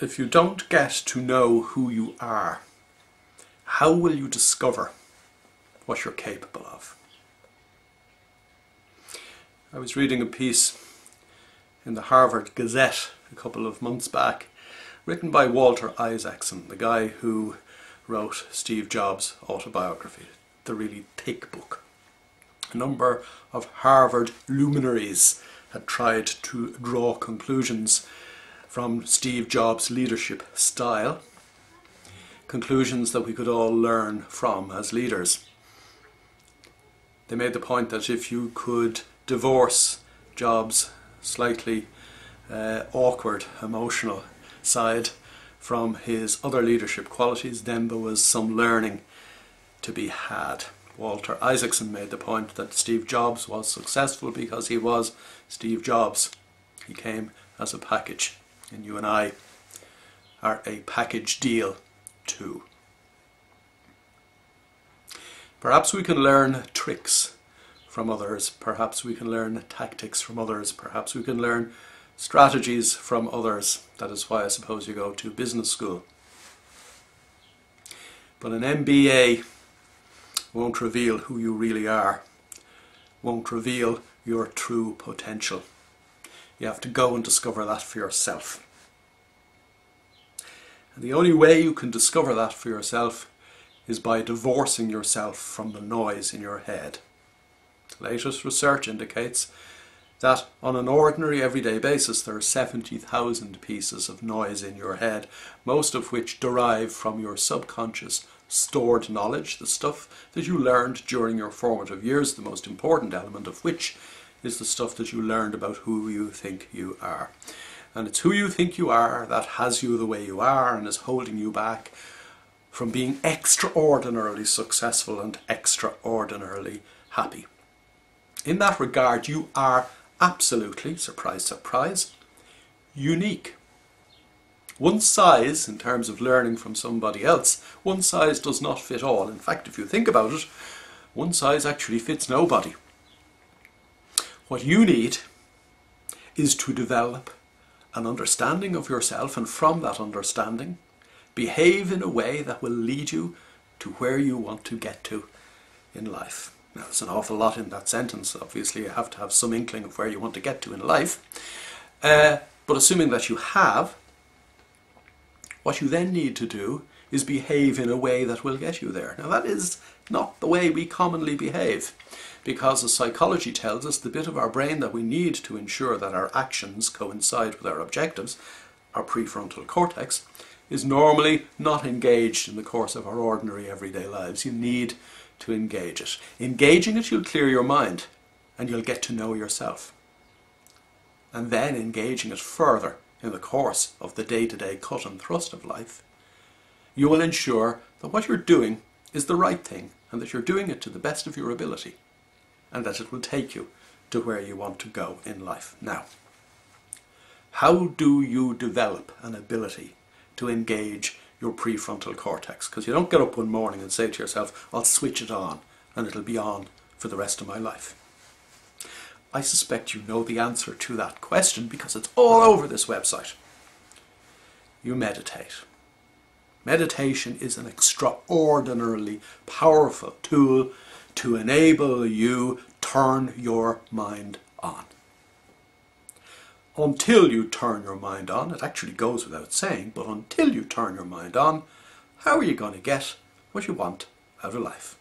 If you don't get to know who you are, how will you discover what you're capable of? I was reading a piece in the Harvard Gazette a couple of months back, written by Walter Isaacson, the guy who wrote Steve Jobs' autobiography, the really thick book. A number of Harvard luminaries had tried to draw conclusions from Steve Jobs' leadership style, conclusions that we could all learn from as leaders. They made the point that if you could divorce Jobs' slightly awkward emotional side from his other leadership qualities, then there was some learning to be had. Walter Isaacson made the point that Steve Jobs was successful because he was Steve Jobs. He came as a package, and you and I are a package deal too. Perhaps we can learn tricks from others, perhaps we can learn tactics from others, perhaps we can learn strategies from others. That is why I suppose you go to business school. But an MBA won't reveal who you really are, won't reveal your true potential. You have to go and discover that for yourself. And the only way you can discover that for yourself is by divorcing yourself from the noise in your head. The latest research indicates that on an ordinary everyday basis there are 70,000 pieces of noise in your head, most of which derive from your subconscious stored knowledge, the stuff that you learned during your formative years, the most important element of which is the stuff that you learned about who you think you are. And it's who you think you are that has you the way you are and is holding you back from being extraordinarily successful and extraordinarily happy. In that regard, you are absolutely, surprise, surprise, unique. One size, in terms of learning from somebody else, one size does not fit all. In fact, if you think about it, one size actually fits nobody. What you need is to develop an understanding of yourself, and from that understanding, behave in a way that will lead you to where you want to get to in life. Now, there's an awful lot in that sentence. Obviously, you have to have some inkling of where you want to get to in life. But assuming that you have, what you then need to do is behave in a way that will get you there. Now, that is not the way we commonly behave, because as psychology tells us, the bit of our brain that we need to ensure that our actions coincide with our objectives, our prefrontal cortex, is normally not engaged in the course of our ordinary everyday lives. You need to engage it. Engaging it, you'll clear your mind and you'll get to know yourself. And then engaging it further in the course of the day-to-day cut and thrust of life, you will ensure that what you're doing is the right thing and that you're doing it to the best of your ability and that it will take you to where you want to go in life. Now, how do you develop an ability to engage your prefrontal cortex? Because you don't get up one morning and say to yourself, I'll switch it on and it'll be on for the rest of my life. I suspect you know the answer to that question because it's all over this website. You meditate. Meditation is an extraordinarily powerful tool to enable you turn your mind on. Until you turn your mind on, it actually goes without saying, but until you turn your mind on, how are you going to get what you want out of life?